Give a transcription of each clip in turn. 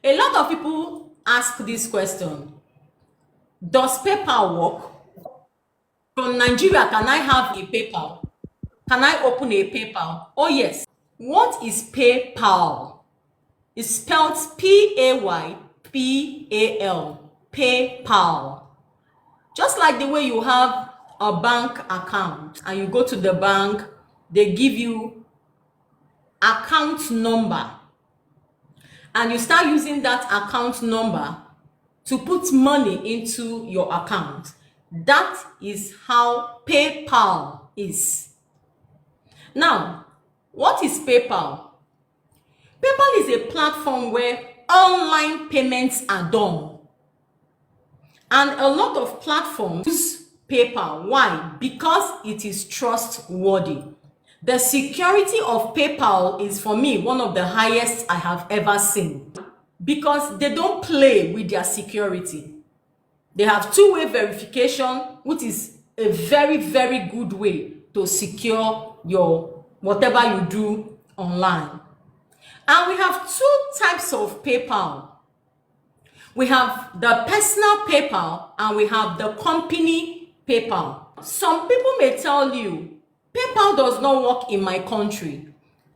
A lot of people ask this question: does PayPal work? From Nigeria, can I have a PayPal? Can I open a PayPal? Oh yes. What is PayPal? It's spelled P-A-Y-P-A-L. PayPal. Just like the way you have a bank account and you go to the bank, they give you account number, and you start using that account number to put money into your account. That is how PayPal is. Now, what is PayPal? PayPal is a platform where online payments are done. And a lot of platforms use PayPal. Why? Because it is trustworthy. The security of PayPal is, for me, one of the highest I have ever seen, because they don't play with their security. They have two-way verification, which is a very, very good way to secure your whatever you do online. And we have two types of PayPal. We have the personal PayPal and we have the company PayPal. Some people may tell you, PayPal does not work in my country.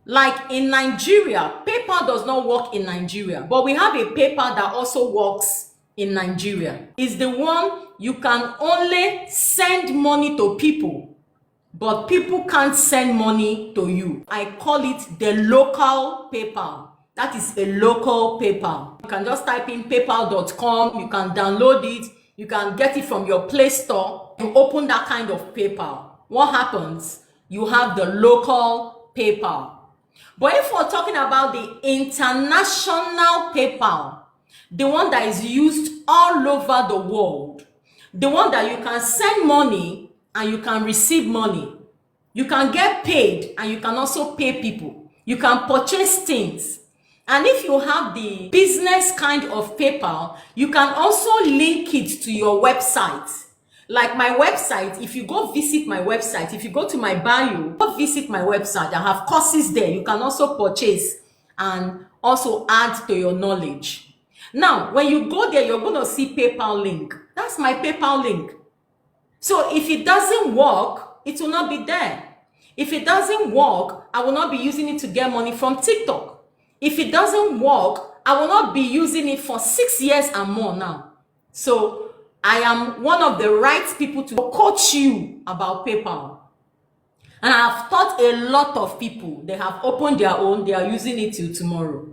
Like in Nigeria, PayPal does not work in Nigeria, but we have a PayPal that also works in Nigeria. It's the one you can only send money to people, but people can't send money to you. I call it the local PayPal. That is a local PayPal. You can just type in paypal.com, you can download it, you can get it from your Play Store. You open that kind of PayPal. What happens? You have the local PayPal. But if we're talking about the international PayPal, the one that is used all over the world, the one that you can send money and you can receive money, you can get paid and you can also pay people, you can purchase things. And if you have the business kind of PayPal, you can also link it to your website. Like my website, if you go visit my website, if you go to my bio, go visit my website, I have courses there. You can also purchase and also add to your knowledge. Now, when you go there, you're going to see PayPal link. That's my PayPal link. So if it doesn't work, it will not be there. If it doesn't work, I will not be using it to get money from TikTok. If it doesn't work, I will not be using it for 6 years and more now. So I am one of the right people to coach you about PayPal. And I have taught a lot of people. They have opened their own. They are using it till tomorrow.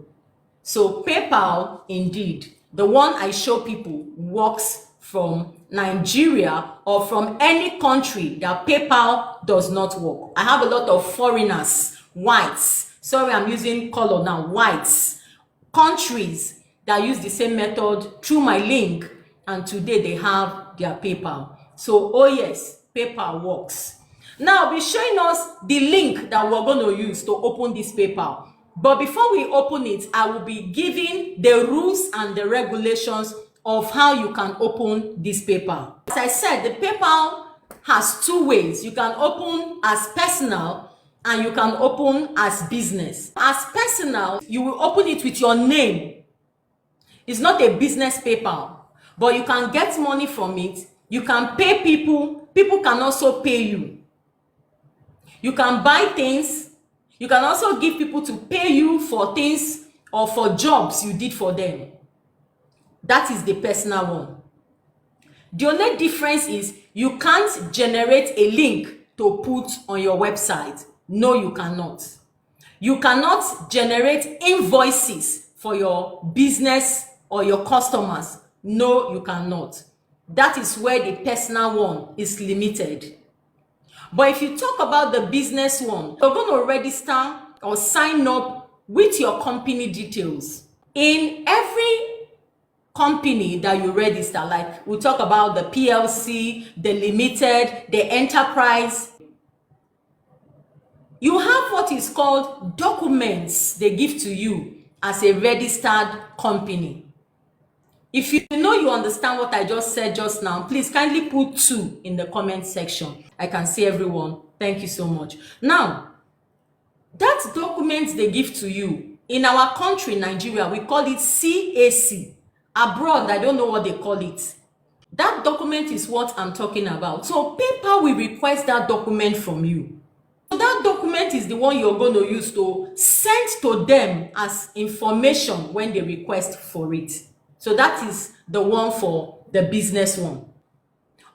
So PayPal, indeed, the one I show people, works from Nigeria or from any country that PayPal does not work. I have a lot of foreigners, whites. Sorry, I'm using color now, whites. Countries that use the same method through my link. And today they have their PayPal. So, oh yes, PayPal works. Now, I'll be showing us the link that we're going to use to open this PayPal. But before we open it, I will be giving the rules and the regulations of how you can open this PayPal. As I said, the PayPal has two ways. You can open as personal and you can open as business. As personal, you will open it with your name. It's not a business PayPal, but you can get money from it. You can pay people. People can also pay you. You can buy things. You can also give people to pay you for things or for jobs you did for them. That is the personal one. The only difference is you can't generate a link to put on your website. No, you cannot. You cannot generate invoices for your business or your customers. No, you cannot. That is where the personal one is limited. But if you talk about the business one, you're going to register or sign up with your company details. In every company that you register, like we talk about the PLC, the limited, the enterprise, you have what is called documents they give to you as a registered company. If you know you understand what I just said just now, please kindly put 2 in the comment section. I can see everyone. Thank you so much. Now, that document they give to you In our country, Nigeria, we call it CAC. Abroad, I don't know what they call it. That document is what I'm talking about. So PayPal will request that document from you. So that document is the one you're going to use to send to them as information when they request for it. So that is the one for the business one.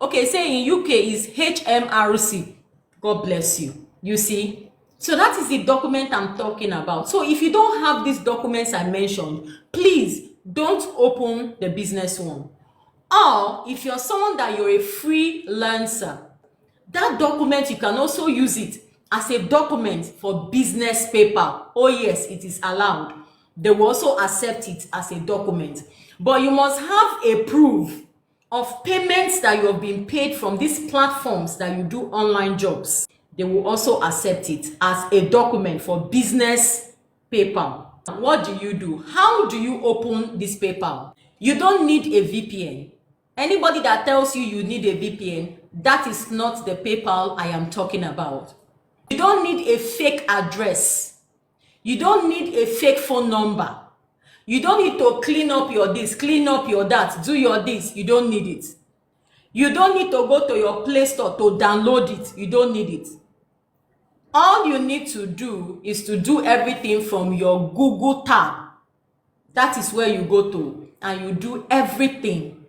Okay, say in UK is HMRC. God bless you. You see? So that is the document I'm talking about. So if you don't have these documents I mentioned, please don't open the business one. Or if you're someone that you're a freelancer, that document you can also use it as a document for business paper. Oh yes, it is allowed. They will also accept it as a document. But you must have a proof of payments that you have been paid from these platforms that you do online jobs. They will also accept it as a document for business paper. What do? How do you open this paper? You don't need a VPN. Anybody that tells you you need a VPN, that is not the PayPal I am talking about. You don't need a fake address. You don't need a fake phone number. You don't need to clean up your this, clean up your that, do your this. You don't need it. You don't need to go to your Play Store to download it. You don't need it. All you need to do is to do everything from your Google tab. That is where you go to and you do everything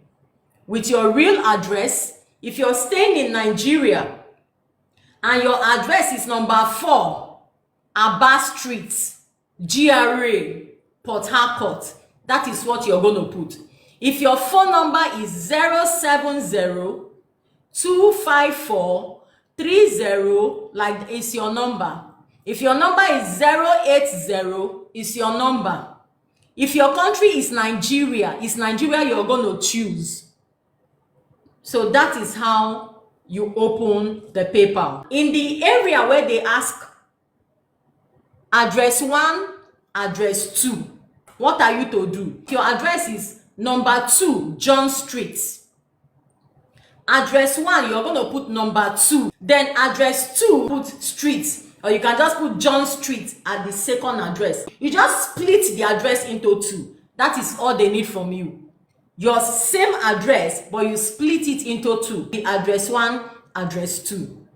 with your real address. If you're staying in Nigeria and your address is number 4 Aba Street, GRA, Port Harcourt, that is what you're going to put. If your phone number is 070-254-30, like is your number. If your number is 080, is your number. If your country is Nigeria, you're going to choose. So that is how you open the PayPal. In the area where they ask address 1, address 2, what are you to do? If your address is number 2 John Street, address 1 you're going to put number 2, then address 2 put street, or you can just put John Street at the second address. You just split the address into 2. That is all they need from you. Your same address, but you split it into 2. The address 1, address 2.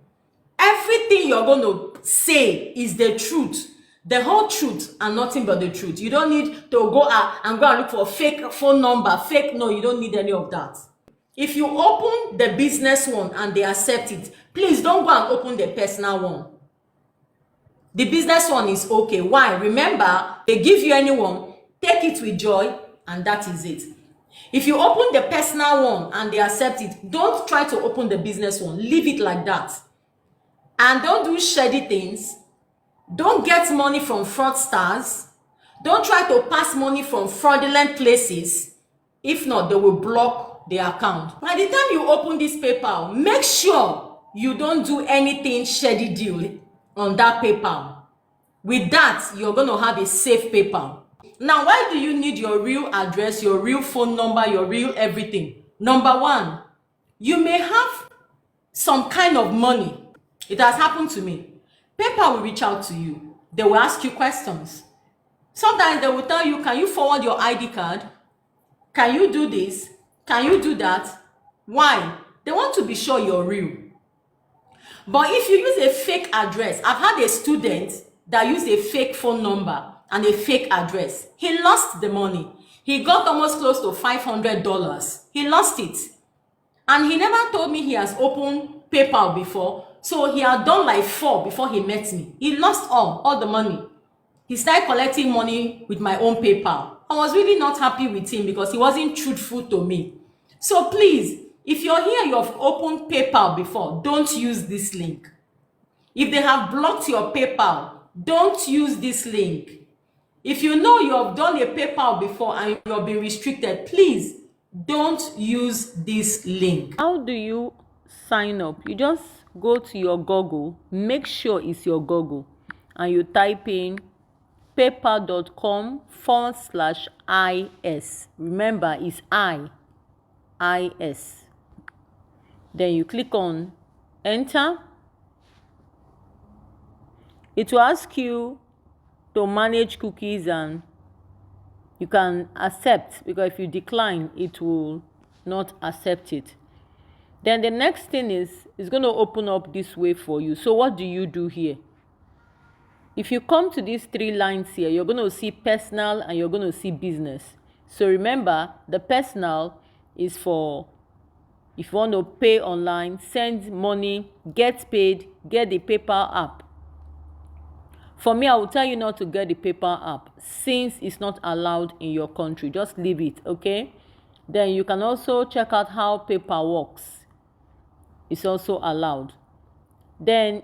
Everything you're going to say is the truth, the whole truth, and nothing but the truth. You don't need to go out and look for fake phone number, fake. No, you don't need any of that. If you open the business one and they accept it, please don't go and open the personal one. The business one is okay. Why? Remember, they give you anyone, take it with joy, and that is it. If you open the personal one and they accept it, don't try to open the business one. Leave it like that. And don't do shady things. Don't get money from fraudsters. Don't try to pass money from fraudulent places. If not, they will block the account. By the time you open this PayPal, make sure you don't do anything shady deal on that PayPal. With that, you're going to have a safe PayPal. Now, why do you need your real address, your real phone number, your real everything? Number 1, you may have some kind of money. It has happened to me. PayPal will reach out to you. They will ask you questions. Sometimes they will tell you, can you forward your ID card? Can you do this? Can you do that? Why? They want to be sure you're real. But if you use a fake address, I've had a student that used a fake phone number and a fake address. He lost the money. He got almost close to $500. He lost it. And he never told me he has opened PayPal before. So he had done like 4 before he met me. He lost all the money. He started collecting money with my own PayPal. I was really not happy with him because he wasn't truthful to me. So please, if you're here, you have opened PayPal before, don't use this link. If they have blocked your PayPal, don't use this link. If you know you have done a PayPal before and you have been restricted, please don't use this link. How do you sign up? You just go to your Google, make sure it's your Google, and you type in paypal.com/is. Remember, it's IS. Then you click on enter. It will ask you to to manage cookies, and you can accept, because if you decline, it will not accept it. Then the next thing is, it's going to open up this way for you. So what do you do here? If you come to these 3 lines here, you're going to see personal and you're going to see business. So remember, the personal is for if you want to pay online, send money, get paid, get the PayPal app. For me, I will tell you not to get the PayPal app since it's not allowed in your country. Just leave it, okay? Then you can also check out how PayPal works. It's also allowed. Then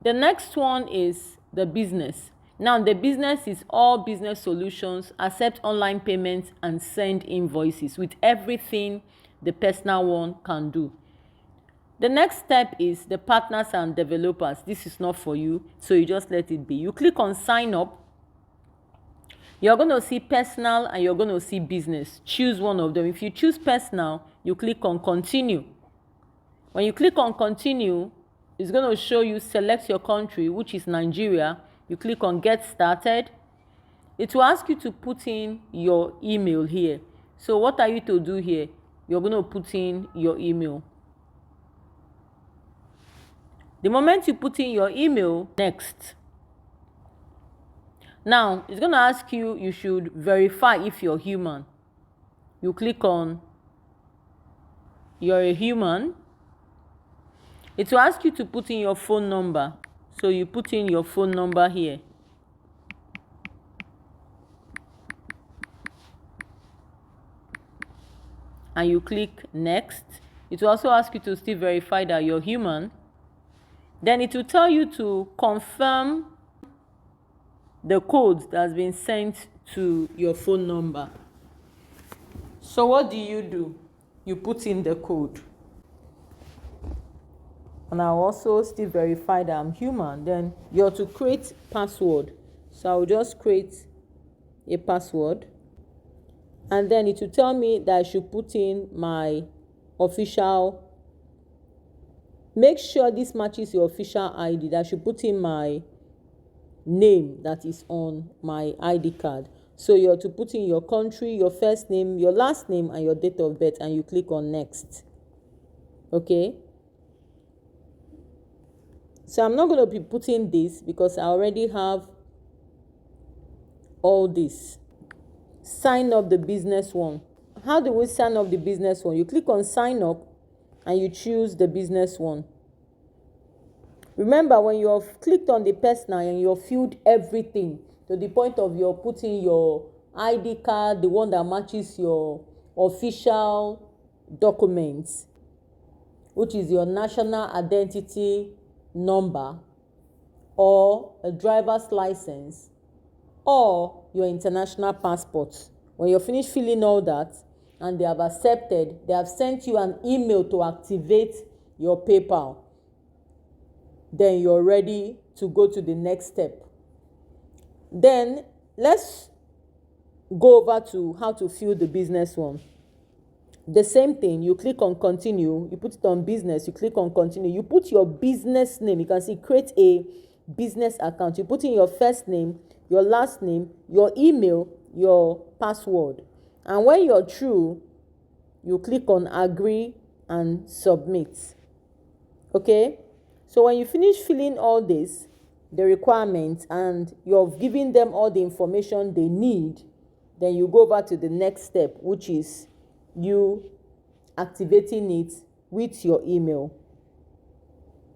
the next one is the business. Now, the business is all business solutions, accept online payments, and send invoices with everything the personal one can do. The next step is the partners and developers. This is not for you, so you just let it be. You click on sign up. You're going to see personal and you're going to see business. Choose one of them. If you choose personal, you click on continue. When you click on continue, it's going to show you select your country, which is Nigeria. You click on get started. It will ask you to put in your email here. So what are you to do here? You're going to put in your email. The moment you put in your email, next. Now, it's going to ask you, you should verify if you're human. You click on you're a human. It will ask you to put in your phone number. So you put in your phone number here. And you click next. It will also ask you to still verify that you're human. Then it will tell you to confirm the code that has been sent to your phone number. So what do? You put in the code. And I'll also still verify that I'm human. Then you're to create password. So I'll just create a password. And then it will tell me that I should put in my official. Make sure this matches your official ID. That I should put in my name that is on my ID card. So you're to put in your country, your first name, your last name, and your date of birth, and you click on next. Okay? So I'm not going to be putting this because I already have all this. Sign up the business one. How do we sign up the business one? You click on sign up and you choose the business one. Remember, when you have clicked on the personal and you have filled everything to the point of you're putting your ID card, the one that matches your official documents, which is your national identity number or a driver's license or your international passport. When you're finished filling all that and they have accepted, they have sent you an email to activate your PayPal. Then you're ready to go to the next step. Then let's go over to how to fill the business one. The same thing, you click on continue, you put it on business, you click on continue, you put your business name. You can see create a business account. You put in your first name, your last name, your email, your password. And when you're through, you click on agree and submit. Okay? So when you finish filling all this, the requirements, and you've given them all the information they need, then you go over to the next step, which is you activating it with your email.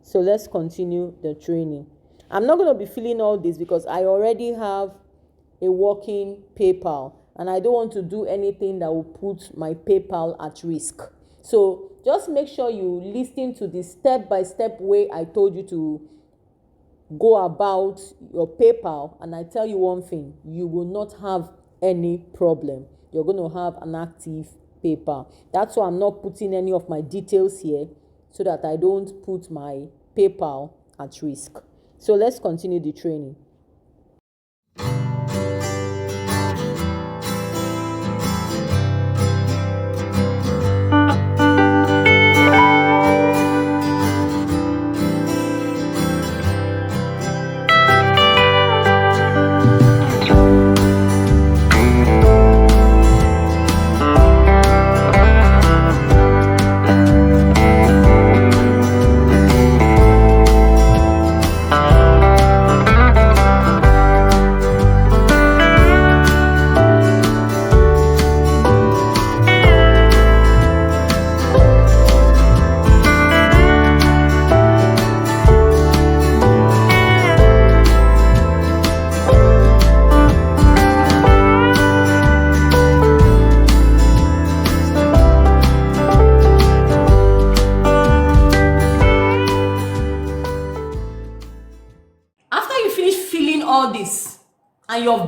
So let's continue the training. I'm not going to be filling all this because I already have a working PayPal and I don't want to do anything that will put my PayPal at risk. So just make sure you listen to the step-by-step way I told you to go about your PayPal, and I tell you one thing, you will not have any problem. You're going to have an active PayPal. That's why I'm not putting any of my details here so that I don't put my PayPal at risk. So let's continue the training.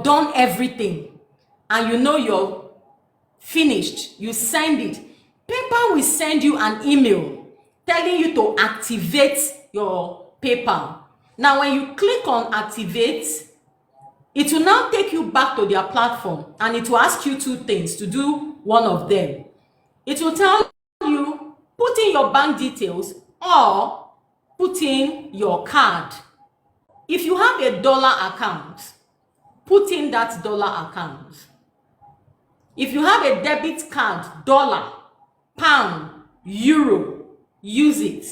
done everything and you know you're finished, you send it, PayPal will send you an email telling you to activate your PayPal. Now, when you click on activate, it will now take you back to their platform and it will ask you two things to do one of them. It will tell you put in your bank details or put in your card. If you have a dollar account, put in that dollar account. If you have a debit card, dollar, pound, euro, use it.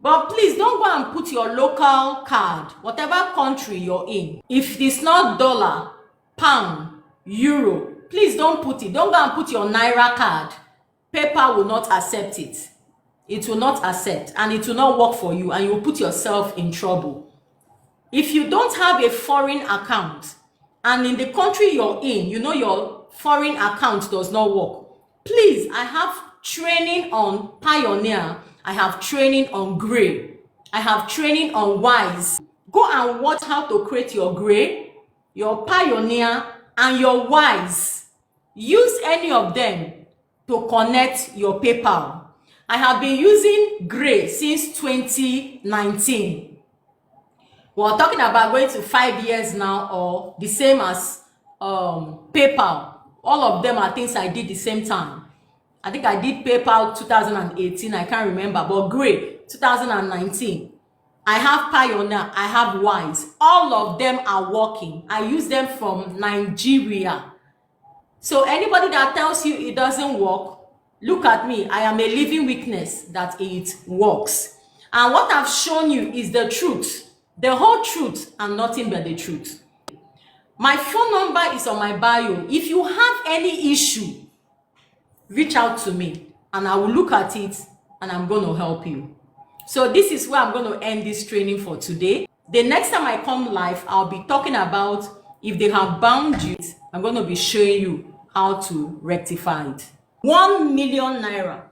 But please don't go and put your local card, whatever country you're in. If it's not dollar, pound, euro, please don't put it. Don't go and put your Naira card. PayPal will not accept it. It will not accept and it will not work for you and you will put yourself in trouble. If you don't have a foreign account and in the country you're in, you know your foreign account does not work, please, I have training on Pioneer, I have training on Gray, I have training on Wise. Go and watch how to create your Gray, your Pioneer, and your Wise. Use any of them to connect your PayPal. I have been using Gray since 2019. We're talking about going to 5 years now, or the same as PayPal. All of them are things I did the same time. I think I did PayPal 2018, I can't remember, but Gray 2019. I have Pioneer, I have Wise. All of them are working. I use them from Nigeria. So anybody that tells you it doesn't work, look at me. I am a living witness that it works. And what I've shown you is the truth, the whole truth, and nothing but the truth. My phone number is on my bio. If you have any issue, reach out to me and I will look at it and I'm going to help you. So this is where I'm going to end this training for today. The next time I come live, I'll be talking about if they have bound you. I'm going to be showing you how to rectify it. 1 million naira.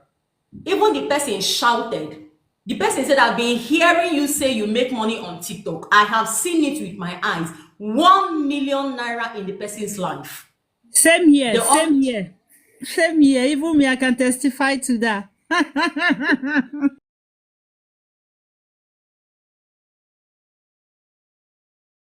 Even the person shouted. The person said, I've been hearing you say you make money on TikTok. I have seen it with my eyes. 1 million naira in the person's life. Same here, same here. Same here. Even me, I can testify to that.